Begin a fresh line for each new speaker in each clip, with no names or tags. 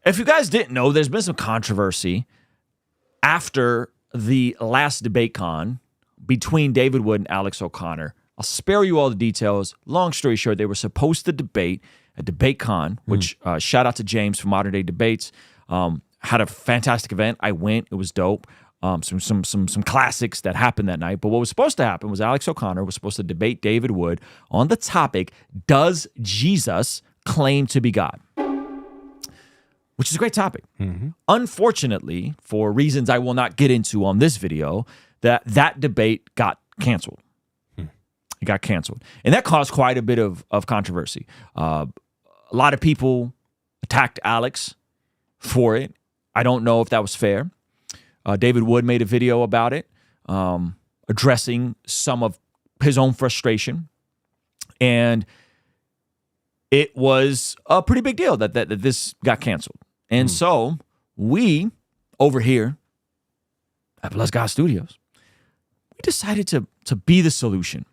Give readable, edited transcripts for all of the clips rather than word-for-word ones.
If you guys didn't know, there's been some controversy after the last debate con between David Wood and Alex O'Connor. I'll spare you all the details. Long story short, they were supposed to debate at DebateCon, which shout out to James from Modern Day Debates. Had a fantastic event. I went. It was dope. Some classics that happened that night. But what was supposed to happen was Alex O'Connor was supposed to debate David Wood on the topic, does Jesus claim to be God? Which is a great topic. Unfortunately, for reasons I will not get into on this video, that debate got canceled. It got canceled. And that caused quite a bit of controversy. A lot of people attacked Alex for it. I don't know if that was fair. David Wood made a video about it, addressing some of his own frustration. And it was a pretty big deal that this got canceled. And so we, over here at Bless God Studios, we decided to be the solution.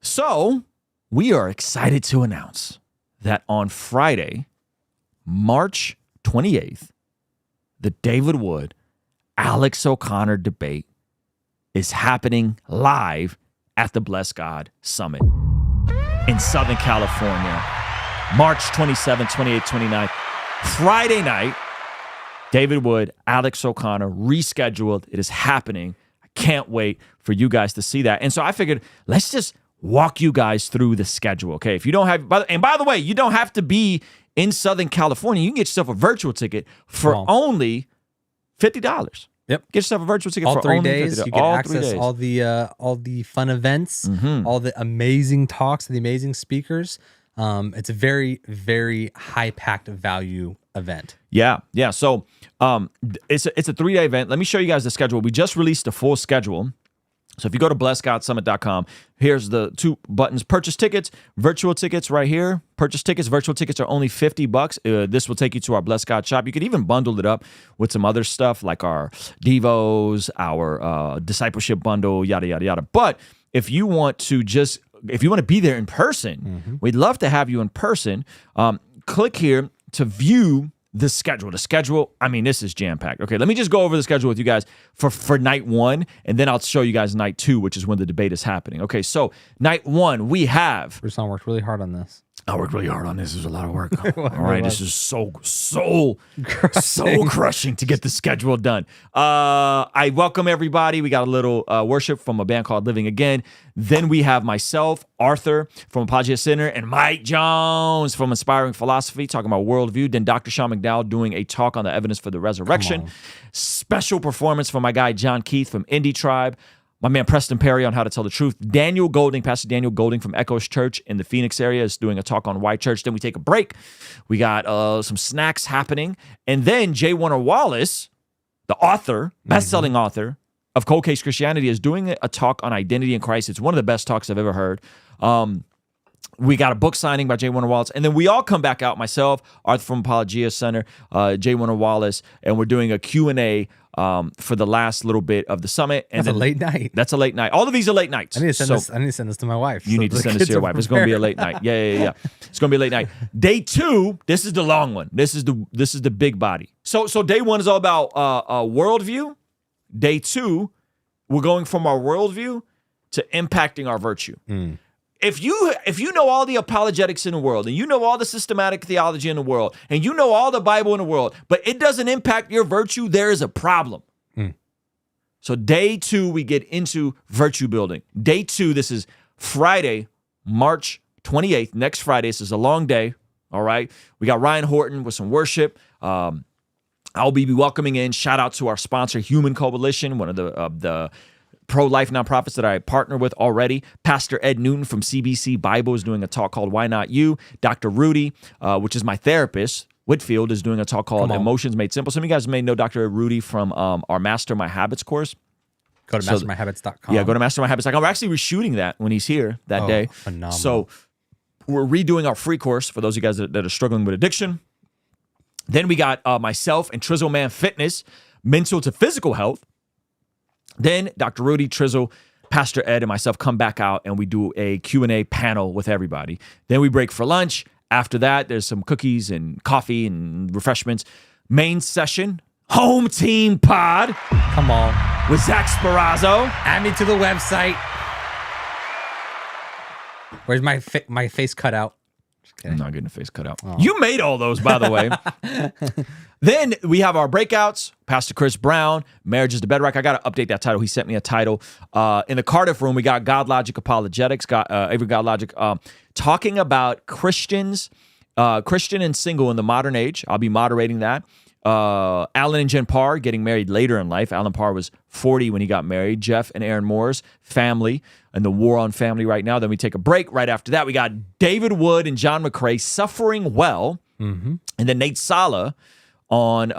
So we are excited to announce that on Friday, March 28th, the David Wood, Alex O'Connor debate is happening live at the Bless God Summit in Southern California. March 27th, 28th, 29th, Friday night, David Wood, Alex O'Connor, rescheduled. It is happening. I can't wait for you guys to see that. And so I figured, let's just walk you guys through the schedule, okay? If you don't have, and by the way, you don't have to be in Southern California. You can get yourself a virtual ticket for only $50. Yep. Get yourself a virtual ticket for only $50. All 3 days. You can access
all the fun events, all the amazing talks, the amazing speakers. It's a very, very high-packed value event.
Yeah. So it's a 3-day event. Let me show you guys the schedule. We just released a full schedule. So if you go to blessgodsummit.com, here's the 2 buttons: purchase tickets, virtual tickets right here. Purchase tickets, virtual tickets are only $50. This will take you to our Bless God shop. You could even bundle it up with some other stuff like our Devos, our discipleship bundle, yada, yada, yada. But if you want to be there in person, we'd love to have you in person. Click here to view the schedule. The schedule, I mean, this is jam-packed. Okay, let me just go over the schedule with you guys for night 1, and then I'll show you guys night 2, which is when the debate is happening. Okay, so night 1, we have...
Ruslan worked really hard on this.
I worked really hard on this. It was a lot of work. All right, this is so crushing to get the schedule done. I welcome everybody. We got a little worship from a band called Living Again. Then we have myself, Arthur from Apologia Center, and Mike Jones from Inspiring Philosophy talking about worldview. Then Dr. Sean McDowell doing a talk on the evidence for the resurrection. Special performance from my guy John Keith from Indie Tribe. My man Preston Perry on how to tell the truth. Daniel Golding, Pastor Daniel Golding from Echoes Church in the Phoenix area is doing a talk on white church. Then we take a break. We got some snacks happening. And then J. Warner Wallace, the author, best-selling author of Cold Case Christianity, is doing a talk on identity in Christ. It's one of the best talks I've ever heard. We got a book signing by J. Warner Wallace. And then we all come back out, myself, Arthur from Apologia Center, J. Warner Wallace, and we're doing a Q&A for the last little bit of the summit. And
that's a late night.
That's a late night. All of these are late nights.
I need to send this to my wife.
You need to send this to your wife. It's going to be a late night. Yeah. It's going to be a late night. Day 2, this is the long one. This is the big body. So day 1 is all about worldview. Day 2, we're going from our worldview to impacting our virtue. If you know all the apologetics in the world, and you know all the systematic theology in the world, and you know all the Bible in the world, but it doesn't impact your virtue, there is a problem. So day 2, we get into virtue building. Day 2, this is Friday, March 28th, next Friday. This is a long day, all right? We got Ryan Horton with some worship. I'll be welcoming in, shout out to our sponsor, Human Coalition, one of the pro-life nonprofits that I partner with already. Pastor Ed Newton from CBC Bible is doing a talk called Why Not You? Dr. Rudy, which is my therapist, Whitfield, is doing a talk called Emotions Made Simple. Some of you guys may know Dr. Rudy from our Master My Habits course.
Go to mastermyhabits.com.
Yeah, go to mastermyhabits.com. We're actually reshooting that when he's here that day.
Phenomenal.
So we're redoing our free course for those of you guys that are struggling with addiction. Then we got myself and Trizzle Man Fitness, mental to physical health. Then Dr. Rudy, Trizzle, Pastor Ed, and myself come back out and we do a Q&A panel with everybody. Then we break for lunch. After that, there's some cookies and coffee and refreshments. Main session, home team pod.
Come on.
With Zach Sparazzo.
Add me to the website. Where's my face cut out?
I'm not getting a face cut out. Oh. You made all those, by the way. Then we have our breakouts. Pastor Chris Brown, Marriage is the Bedrock. I got to update that title. He sent me a title. In the Cardiff room, we got God Logic Apologetics, Avery God Logic, talking about Christian and single in the modern age. I'll be moderating that. Alan and Jen Parr getting married later in life. Alan Parr was 40 when he got married. Jeff and Aaron Moore's family and the war on family right now. Then we take a break. Right after that, we got David Wood and John McCrae, Suffering Well. Mm-hmm. And then Nate Sala on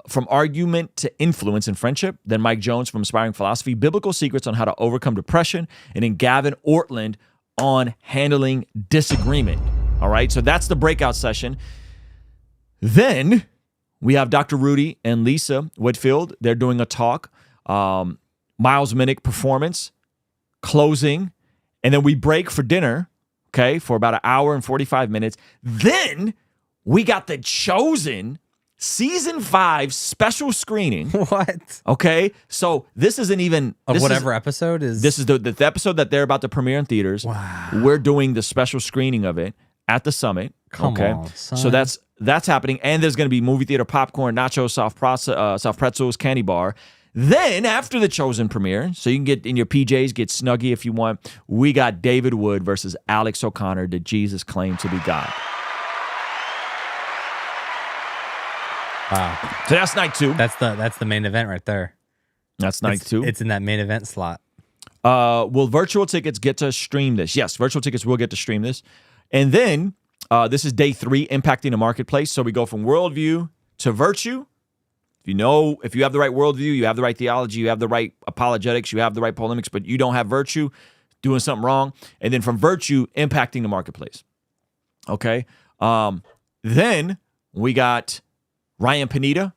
From Argument to Influence in Friendship. Then Mike Jones from Inspiring Philosophy, Biblical Secrets on How to Overcome Depression. And then Gavin Ortland on Handling Disagreement. All right, so that's the breakout session. Then we have Dr. Rudy and Lisa Whitfield. They're doing a talk. Miles Minnick performance, closing, and then we break for dinner, okay, for about an hour and 45 minutes. Then we got The Chosen Season 5 special screening.
What?
Okay, so this isn't even...
Of whatever episode is...
This is the episode that they're about to premiere in theaters.
Wow.
We're doing the special screening of it at the Summit.
Come on, son.
So that's happening. And there's going to be movie theater popcorn, nachos, soft pretzels, candy bar. Then after The Chosen premiere, so you can get in your PJs, get snuggy if you want, we got David Wood versus Alex O'Connor. Did Jesus claim to be God?
Wow.
So that's night 2.
That's the main event right there.
That's night 2.
It's in that main event slot.
Will virtual tickets get to stream this? Yes, virtual tickets will get to stream this. And then this is day 3, impacting the marketplace. So we go from worldview to virtue. If you have the right worldview, you have the right theology, you have the right apologetics, you have the right polemics, but you don't have virtue, doing something wrong. And then from virtue, impacting the marketplace. Okay. Then we got Ryan Panetta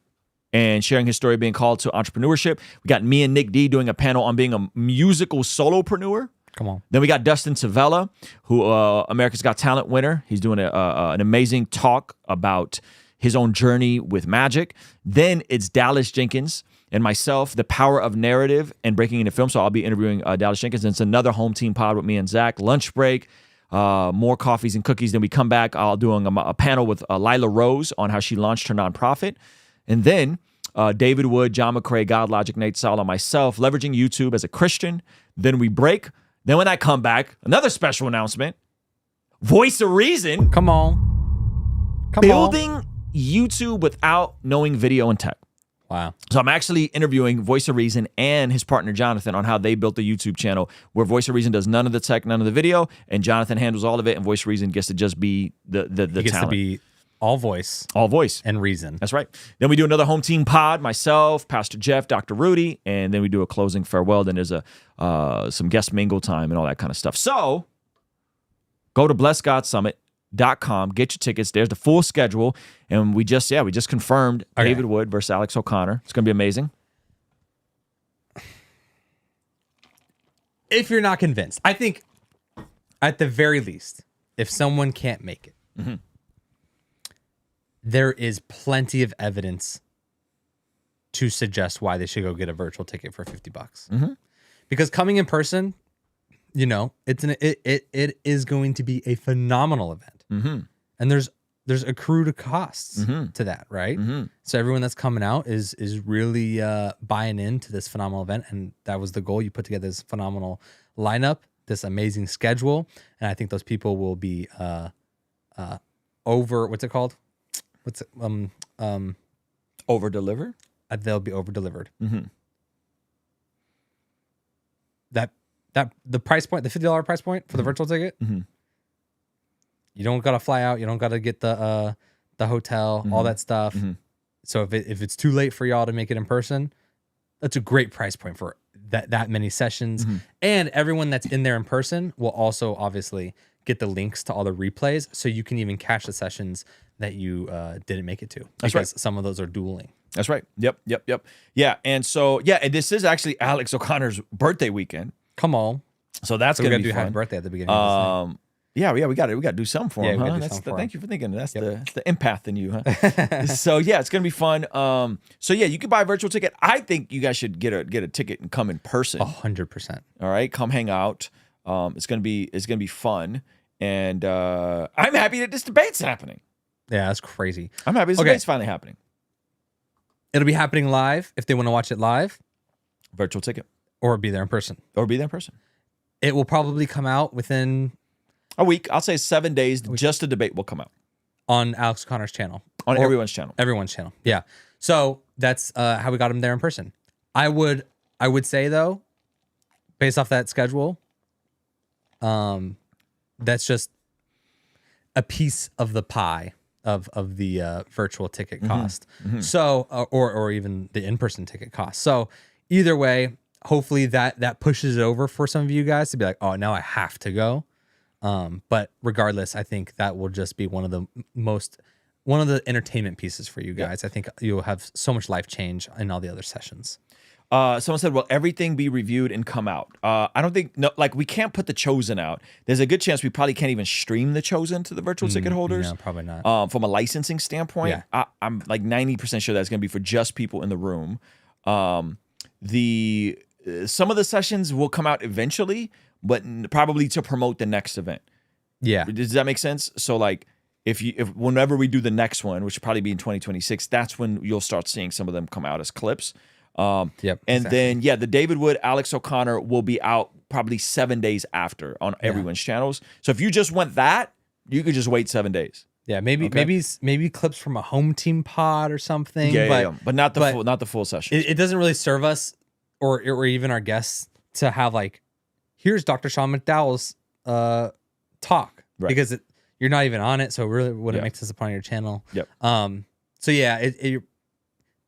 and sharing his story being called to entrepreneurship. We got me and Nick D doing a panel on being a musical solopreneur.
Come on.
Then we got Dustin Savella, who America's Got Talent winner. He's doing an amazing talk about his own journey with magic. Then it's Dallas Jenkins and myself, The Power of Narrative and Breaking into Film. So I'll be interviewing Dallas Jenkins. And it's another home team pod with me and Zach. Lunch break, more coffees and cookies. Then we come back. I'll do a panel with Lila Rose on how she launched her nonprofit. And then David Wood, John McCrae, God Logic, Nate Sala, myself, leveraging YouTube as a Christian. Then we break. Then when I come back, another special announcement. Voice of Reason.
Come on.
Building YouTube without knowing video and tech.
Wow.
So I'm actually interviewing Voice of Reason and his partner Jonathan on how they built the YouTube channel where Voice of Reason does none of the tech, none of the video, and Jonathan handles all of it, and Voice of Reason gets to just be the
he gets
talent.
To be all voice.
All voice.
And reason.
That's right. Then we do another home team pod, myself, Pastor Jeff, Dr. Rudy, and then we do a closing farewell. Then there's some guest mingle time and all that kind of stuff. So go to blessgodsummit.com, get your tickets. There's the full schedule. And we just confirmed David Wood versus Alex O'Connor. It's going to be amazing.
If you're not convinced, I think at the very least, if someone can't make it, mm-hmm. there is plenty of evidence to suggest why they should go get a virtual ticket for $50.
Mm-hmm.
Because coming in person, it is going to be a phenomenal event.
Mm-hmm.
And there's accrued costs
mm-hmm.
to that, right?
Mm-hmm.
So everyone that's coming out is really buying into this phenomenal event, and that was the goal. You put together this phenomenal lineup, this amazing schedule, and I think those people will be over. What's it called?
Over delivered.
They'll be over delivered.
Mm-hmm.
That the price point, the $50 price point for the virtual ticket.
Mm-hmm.
You don't got to fly out. You don't got to get the hotel,
mm-hmm.
all that stuff.
Mm-hmm.
So if it's too late for y'all to make it in person, that's a great price point for that many sessions.
Mm-hmm.
And everyone that's in there in person will also obviously get the links to all the replays, so you can even catch the sessions that you didn't make it to.
That's
because
right.
Some of those are dueling.
That's right. Yep. Yeah, and so and this is actually Alex O'Connor's birthday weekend.
Come on.
So that's
we're
gonna be
do
fun.
Happy birthday at the beginning. Of this
Yeah, we got to do something for
Yeah,
him,
we
huh?
gotta do something for
Thank
him.
you for thinking. That's the empath in you, huh? So yeah, it's gonna be fun. So yeah, you can buy a virtual ticket. I think you guys should get a ticket and come in person.
100%.
All right, come hang out. It's gonna be fun, and I'm happy that this debate's happening.
Yeah, that's crazy.
I'm happy this debate's finally happening.
It'll be happening live if they want to watch it live,
Virtual ticket
or be there in person.
or be there in person.
It will probably come out within
A week. I'll say 7 days. Just the debate will come out
on Alex O'Connor's channel.
on
Or
everyone's channel.
Everyone's channel. Yeah. So that's how we got him there in person. I would say though, based off that schedule, that's just a piece of the pie of the virtual ticket cost. So or even the in-person ticket cost. So either way, hopefully that pushes it over for some of you guys to be like, oh, now I have to go. But regardless, I think that will just be one of the entertainment pieces for you guys. I think you'll have so much life change in all the other sessions.
Someone said, will everything be reviewed and come out? I don't think, we can't put The Chosen out. There's a good chance we probably can't even stream The Chosen to the virtual ticket holders.
No, probably not.
From a licensing standpoint, I'm like 90% sure that's going to be for just people in the room. Some of the sessions will come out eventually, but probably to promote the next event.
Yeah.
Does that make sense? So like, if whenever we do the next one, which will probably be in 2026, that's when you'll start seeing some of them come out as clips. And then the David Wood, Alex O'Connor will be out probably 7 days after on everyone's channels. So if you just want that, you could just wait 7 days.
Yeah, maybe clips from a home team pod or something.
But not the full session.
It doesn't really serve us or even our guests to have like, here's Dr. Sean McDowell's talk, because you're not even on it, so it really wouldn't make sense upon your channel.
Yep.
So yeah,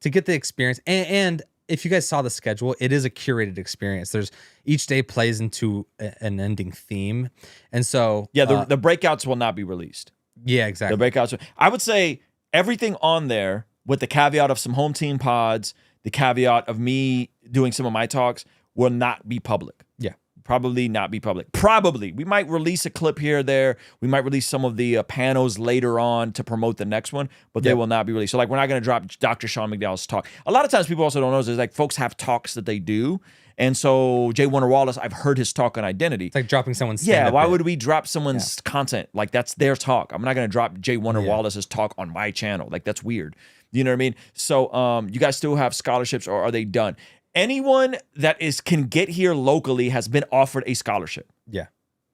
to get the experience, and if you guys saw the schedule, it is a curated experience. There's each day plays into an ending theme, and so
the breakouts will not be released.
Yeah, exactly.
The breakouts. I would say everything on there, with the caveat of some home team pods, the caveat of me doing some of my talks, will not be public.
Yeah.
Probably not be public. Probably. We might release a clip here or there. We might release some of the panels later on to promote the next one, but they will not be released. So, like, we're not going to drop Dr. Sean McDowell's talk. A lot of times people also don't know is like folks have talks that they do. And so Jay Warner Wallace, I've heard his talk on identity.
It's like dropping someone's
why would we drop someone's content? Like, that's their talk. I'm not going to drop Jay Warner Wallace's talk on my channel. Like, that's weird. You know what I mean? So you guys still have scholarships, or are they done? Anyone that can get here locally has been offered a scholarship.
Yeah.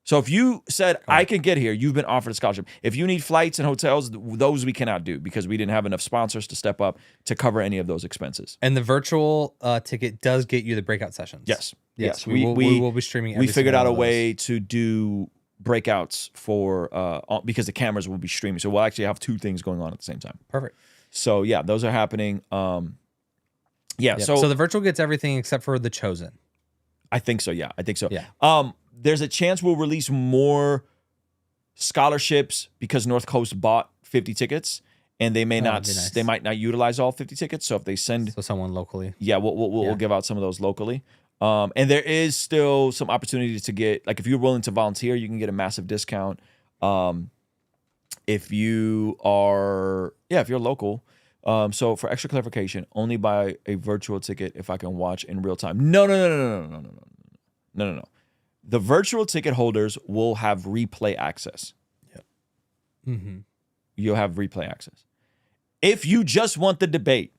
So if you said, I can get here, you've been offered a scholarship. If you need flights and hotels, those we cannot do because we didn't have enough sponsors to step up to cover any of those expenses.
And the virtual ticket does get you the breakout sessions.
Yes.
We will be streaming.
We figured out a way to do breakouts for because the cameras will be streaming. So we'll actually have two things going on at the same time.
Perfect.
So yeah, those are happening.
So the virtual gets everything except for The Chosen.
I think so. Yeah, I think so.
Yeah.
There's a chance we'll release more scholarships because North Coast bought 50 tickets, and they may not.
Nice.
They might not utilize all 50 tickets. So if they send,
someone locally,
we'll give out some of those locally. And there is still some opportunity to get, like, if you're willing to volunteer, you can get a massive discount. If you are, if you're local. So for extra clarification, only buy a virtual ticket if I can watch in real time. No. The virtual ticket holders will have replay access.
Yep. Mm-hmm.
You'll have replay access. If you just want the debate,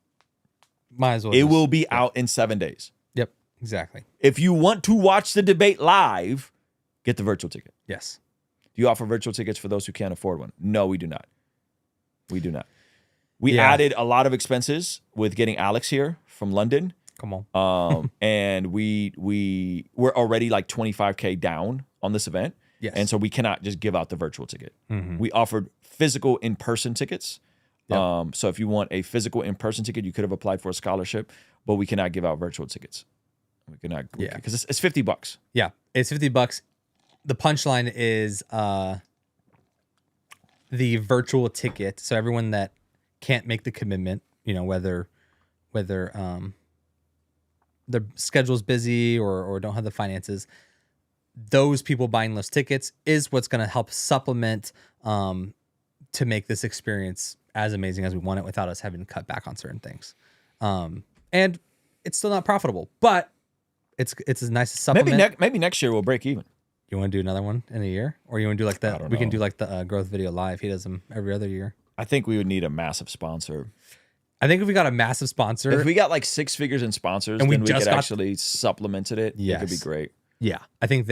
might as well.
It will be out in 7 days.
Yep, exactly.
If you want to watch the debate live, get the virtual ticket.
Yes.
Do you offer virtual tickets for those who can't afford one? No, we do not. We do not. We added a lot of expenses with getting Alex here from London.
Come on.
And we're already like 25K down on this event.
Yes.
And so we cannot just give out the virtual ticket.
Mm-hmm.
We offered physical in-person tickets.
Yep.
So if you want a physical in-person ticket, you could have applied for a scholarship, but we cannot give out virtual tickets. We cannot, because it's $50.
Yeah, it's $50. The punchline is the virtual ticket. So everyone that can't make the commitment, whether their schedule's busy or don't have the finances, those people buying those tickets is what's going to help supplement to make this experience as amazing as we want it without us having to cut back on certain things. And it's still not profitable, but it's a nice supplement.
Maybe next year we'll break even.
You want to do another one in a year, or you want to do like
I
that?
don't
We can
know.
do like the growth video live. He does them every other year.
I think we would need a massive sponsor.
I think if we got a massive sponsor,
If we got like 6 figures in sponsors,
And we
then we
just
could
got-
actually supplemented it. It could be
Yes.
great.
yeah, I think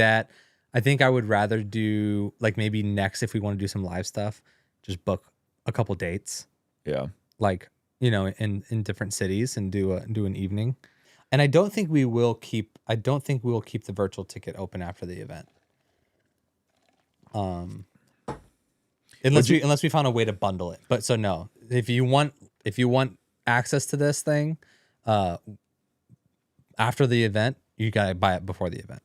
I would rather do like maybe next if we want to do some live stuff, just book a couple dates,
Yeah.
like in different cities and do an evening. And I don't think we will keep the virtual ticket open after the event. Unless we found a way to bundle it. But so no, if you want access to this thing after the event, you gotta buy it before the event.